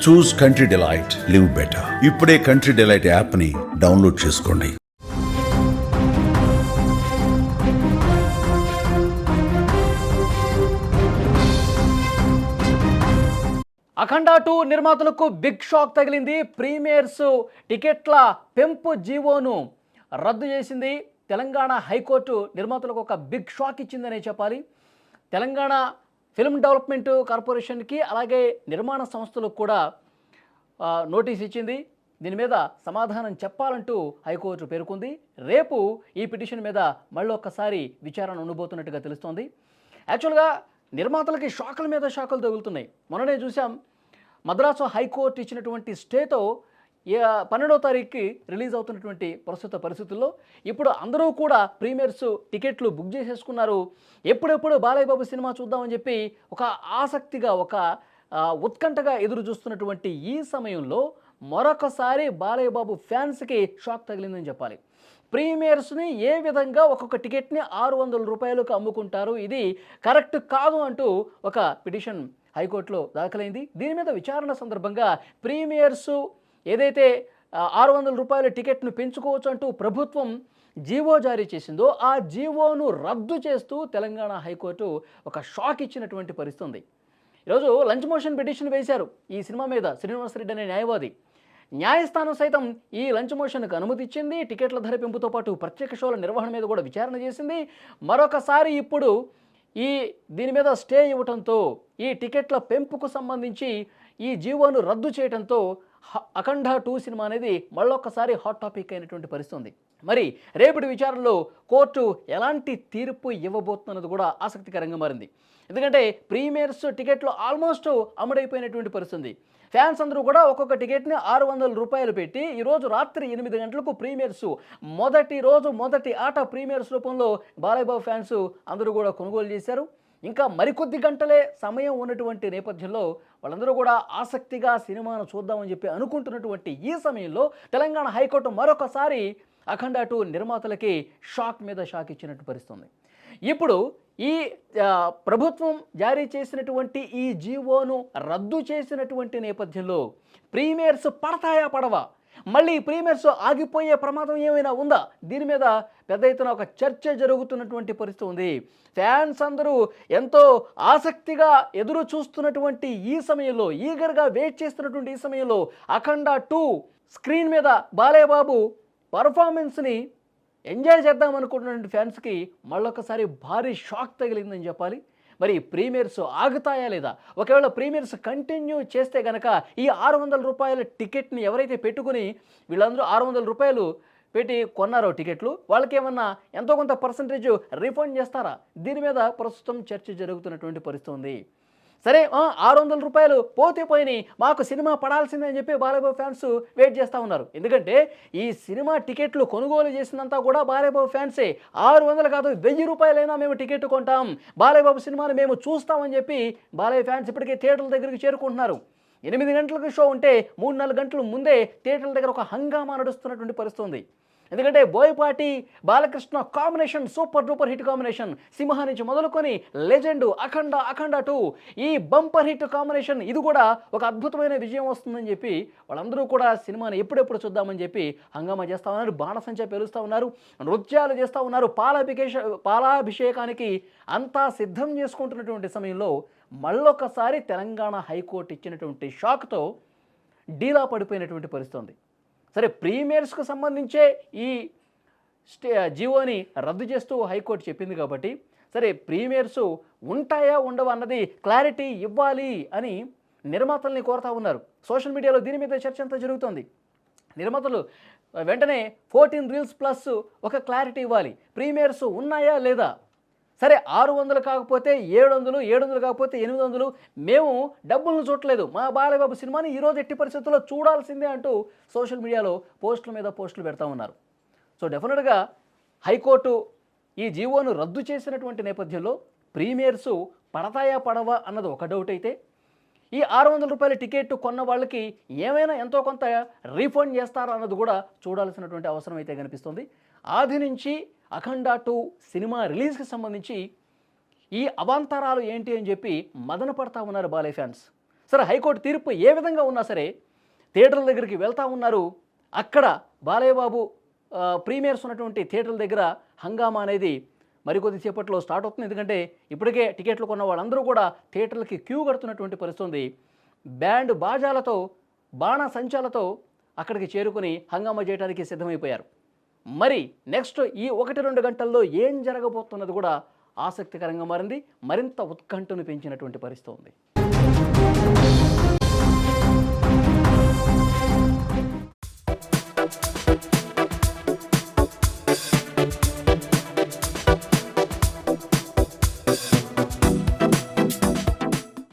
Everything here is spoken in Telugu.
చూస్ కంట్రీ డిలైట్, లివ్ బెటర్. ఇప్పుడే కంట్రీ డిలైట్ యాప్ని డౌన్లోడ్ చేసుకోండి. అఖండ 2 నిర్మాతలకు బిగ్ షాక్ తగిలింది. ప్రీమియర్స్ టికెట్ల పెంపు జీవోను రద్దు చేసింది. తెలంగాణ హైకోర్టు నిర్మాతలకు ఒక బిగ్ షాక్ ఇచ్చిందనే చెప్పాలి. తెలంగాణ ఫిల్మ్ డెవలప్మెంట్ కార్పొరేషన్కి అలాగే నిర్మాణ సంస్థలకు కూడా నోటీస్ ఇచ్చింది. దీని మీద సమాధానం చెప్పాలంటూ హైకోర్టు పేర్కొంది. రేపు ఈ పిటిషన్ మీద మళ్ళీ ఒక్కసారి విచారణ ఉండబోతున్నట్టుగా తెలుస్తోంది. యాక్చువల్గా నిర్మాతలకి షాకుల మీద షాకులు తగులుతున్నాయి. మొన్ననే చూసాం, మద్రాసు హైకోర్టు ఇచ్చినటువంటి స్టేతో 12వ తారీఖుకి రిలీజ్ అవుతున్నటువంటి ప్రస్తుత పరిస్థితుల్లో ఇప్పుడు అందరూ కూడా ప్రీమియర్స్ టికెట్లు బుక్ చేసేసుకున్నారు. ఎప్పుడెప్పుడు బాలయ్య బాబు సినిమా చూద్దామని చెప్పి ఒక ఆసక్తిగా, ఒక ఉత్కంఠగా ఎదురు చూస్తున్నటువంటి ఈ సమయంలో మరొకసారి బాలయ్య బాబు ఫ్యాన్స్కి షాక్ తగిలిందని చెప్పాలి. ప్రీమియర్స్ని ఏ విధంగా ఒక్కొక్క టికెట్ని 600 రూపాయలకు అమ్ముకుంటారు, ఇది కరెక్ట్ కాదు అంటూ ఒక పిటిషన్ హైకోర్టులో దాఖలైంది. దీని మీద విచారణ సందర్భంగా ప్రీమియర్స్ ఏదైతే 600 రూపాయల టికెట్ను పెంచుకోవచ్చు అంటూ ప్రభుత్వం జీవో జారీ చేసిందో ఆ జీవోను రద్దు చేస్తూ తెలంగాణ హైకోర్టు ఒక షాక్ ఇచ్చినటువంటి పరిస్థితి ఉంది. ఈరోజు లంచ్ మోషన్ పిటిషన్ వేశారు ఈ సినిమా మీద శ్రీనివాసరెడ్డి అనే న్యాయవాది. న్యాయస్థానం సైతం ఈ లంచ్ మోషన్కు అనుమతి ఇచ్చింది. టికెట్ల ధర పెంపుతో పాటు ప్రత్యేక షోల నిర్వహణ మీద కూడా విచారణ చేసింది. మరొకసారి ఇప్పుడు దీని మీద స్టే ఇవ్వడంతో ఈ టికెట్ల పెంపుకు సంబంధించి ఈ జీవోను రద్దు చేయడంతో అఖండ 2 సినిమా అనేది మళ్ళొక్కసారి హాట్ టాపిక్ అయినటువంటి పరిస్థితి ఉంది. మరి రేపటి విచారణలో కోర్టు ఎలాంటి తీర్పు ఇవ్వబోతున్నది కూడా ఆసక్తికరంగా మారింది. ఎందుకంటే ప్రీమియర్స్ టికెట్లు ఆల్మోస్ట్ అమ్ముడైపోయినటువంటి పరిస్థితి. ఫ్యాన్స్ అందరూ కూడా ఒక్కొక్క టికెట్ని 600 రూపాయలు పెట్టి ఈరోజు రాత్రి 8 గంటలకు ప్రీమియర్స్ మొదటి ఆట ప్రీమియర్స్ రూపంలో బాలయ్య బాబు ఫ్యాన్స్ అందరూ కూడా కొనుగోలు చేశారు. ఇంకా మరికొద్ది గంటలే సమయం ఉన్నటువంటి నేపథ్యంలో వాళ్ళందరూ కూడా ఆసక్తిగా సినిమాను చూద్దామని చెప్పి అనుకుంటున్నటువంటి ఈ సమయంలో తెలంగాణ హైకోర్టు మరొకసారి అఖండ 2 నిర్మాతలకి షాక్ మీద షాక్ ఇచ్చినట్టు పరిస్థితుంది. ఇప్పుడు ఈ ప్రభుత్వం జారీ చేసినటువంటి ఈ జీవోను రద్దు చేసినటువంటి నేపథ్యంలో ప్రీమియర్స్ పడతాయా పడవా, మళ్ళీ ప్రీమియర్స్ ఆగిపోయే ప్రమాదం ఏమైనా ఉందా, దీని మీద పెద్ద ఎత్తున ఒక చర్చ జరుగుతున్నటువంటి పరిస్థితి ఉంది. ఫ్యాన్స్ అందరూ ఎంతో ఆసక్తిగా ఎదురు చూస్తున్నటువంటి ఈ సమయంలో, ఈగర్గా వెయిట్ చేస్తున్నటువంటి ఈ సమయంలో అఖండ 2 స్క్రీన్ మీద బాలయ్య బాబు పర్ఫార్మెన్స్ని ఎంజాయ్ చేద్దాం అనుకుంటున్న ఫ్యాన్స్కి మళ్ళొకసారి భారీ షాక్ తగిలిందని చెప్పాలి. మరి ప్రీమియర్స్ ఆగుతాయా లేదా, ఒకవేళ ప్రీమియర్స్ కంటిన్యూ చేస్తే కనుక ఈ 600 రూపాయల టికెట్ని ఎవరైతే పెట్టుకుని వీళ్ళందరూ 600 రూపాయలు పెట్టి కొన్నారో టికెట్లు, వాళ్ళకి ఏమన్నా ఎంతో కొంత పర్సంటేజ్ రీఫండ్ చేస్తారా, దీని మీద ప్రస్తుతం చర్చ జరుగుతున్నటువంటి పరిస్థితి ఉంది. సరే 600 రూపాయలు పోతే పోయినాయి, మాకు సినిమా పడాల్సిందే అని చెప్పి బాలయ్య బాబు ఫ్యాన్స్ వెయిట్ చేస్తూ ఉన్నారు. ఎందుకంటే ఈ సినిమా టికెట్లు కొనుగోలు చేసినంతా కూడా బాలయ్య బాబు ఫ్యాన్సే. 600 కాదు 1000 రూపాయలైనా మేము టికెట్ కొంటాం, బాలయ్య బాబు సినిమాని మేము చూస్తామని చెప్పి బాలయ్య ఫ్యాన్స్ ఇప్పటికే థియేటర్ల దగ్గరికి చేరుకుంటున్నారు. 8 గంటలకు షో ఉంటే 3-4 గంటల ముందే థియేటర్ల దగ్గర ఒక హంగామా నడుస్తున్నటువంటి పరిస్థితి ఉంది. ఎందుకంటే Boyapati Balakrishna combination super duper hit combination. Simha నుంచి మొదలుకొని లెజెండ్ అఖండ 2 ఈ బంపర్ హిట్ కాంబినేషన్, ఇది కూడా ఒక అద్భుతమైన విజయం వస్తుందని చెప్పి వాళ్ళందరూ కూడా సినిమాని ఎప్పుడెప్పుడు చూద్దామని చెప్పి హంగామా చేస్తూ ఉన్నారు, బాణసంచా పేలుస్తూ ఉన్నారు, నృత్యాలు చేస్తూ ఉన్నారు. పాలాభిషేకానికి అంతా సిద్ధం చేసుకుంటున్నటువంటి సమయంలో మళ్ళొకసారి తెలంగాణ హైకోర్టు ఇచ్చినటువంటి షాక్తో డీలా పడిపోయినటువంటి పరిస్థితి ఉంది. సరే, ప్రీమియర్స్కు సంబంధించే ఈ జీవోని రద్దు చేస్తూ హైకోర్టు చెప్పింది కాబట్టి సరే ప్రీమియర్స్ ఉంటాయా ఉండవా అన్నది క్లారిటీ ఇవ్వాలి అని నిర్మాతల్ని కోరుతూ ఉన్నారు. సోషల్ మీడియాలో దీని మీద చర్చ అంతా జరుగుతుంది. నిర్మాతలు వెంటనే 14 రీల్స్ ప్లస్ ఒక క్లారిటీ ఇవ్వాలి, ప్రీమియర్స్ ఉన్నాయా లేదా. సరే 600 కాకపోతే 700, 700 కాకపోతే 800, మేము డబ్బులను చూడలేదు, మా బాలయ్య బాబు సినిమాని ఈరోజు ఎట్టి పరిస్థితుల్లో చూడాల్సిందే అంటూ సోషల్ మీడియాలో పోస్టుల మీద పోస్టులు పెడతా ఉన్నారు. సో డెఫినెట్గా హైకోర్టు ఈ జీవోను రద్దు చేసినటువంటి నేపథ్యంలో ప్రీమియర్స్ పడతాయా పడవా అన్నది ఒక డౌట్ అయితే, ఈ 600 రూపాయల టికెట్ కొన్న వాళ్ళకి ఏమైనా ఎంతో కొంత రీఫండ్ చేస్తారా అన్నది కూడా చూడాల్సినటువంటి అవసరం అయితే కనిపిస్తుంది. ఆది నుంచి అఖండ 2 సినిమా రిలీజ్కి సంబంధించి ఈ అవాంతరాలు ఏంటి అని చెప్పి మదన పడతా ఉన్నారు బాలయ్య ఫ్యాన్స్. సరే హైకోర్టు తీర్పు ఏ విధంగా ఉన్నా సరే థియేటర్ల దగ్గరికి వెళ్తూ ఉన్నారు. అక్కడ బాలయ్య బాబు ప్రీమియర్స్ ఉన్నటువంటి థియేటర్ల దగ్గర హంగామా అనేది మరికొద్ది సేపట్లో స్టార్ట్ అవుతుంది. ఎందుకంటే ఇప్పటికే టికెట్లు కొన్న వాళ్ళందరూ కూడా థియేటర్లకి క్యూ కడుతున్నటువంటి పరిస్థితి ఉంది. బ్యాండ్ బాజాలతో బాణసంచాలతో అక్కడికి చేరుకుని హంగామా చేయడానికి సిద్ధమైపోయారు. మరి నెక్స్ట్ ఈ 1-2 గంటల్లో ఏం జరగబోతున్నది కూడా ఆసక్తికరంగా మారింది. మరింత ఉత్కంఠను పెంచినటువంటి పరిస్థితి ఉంది.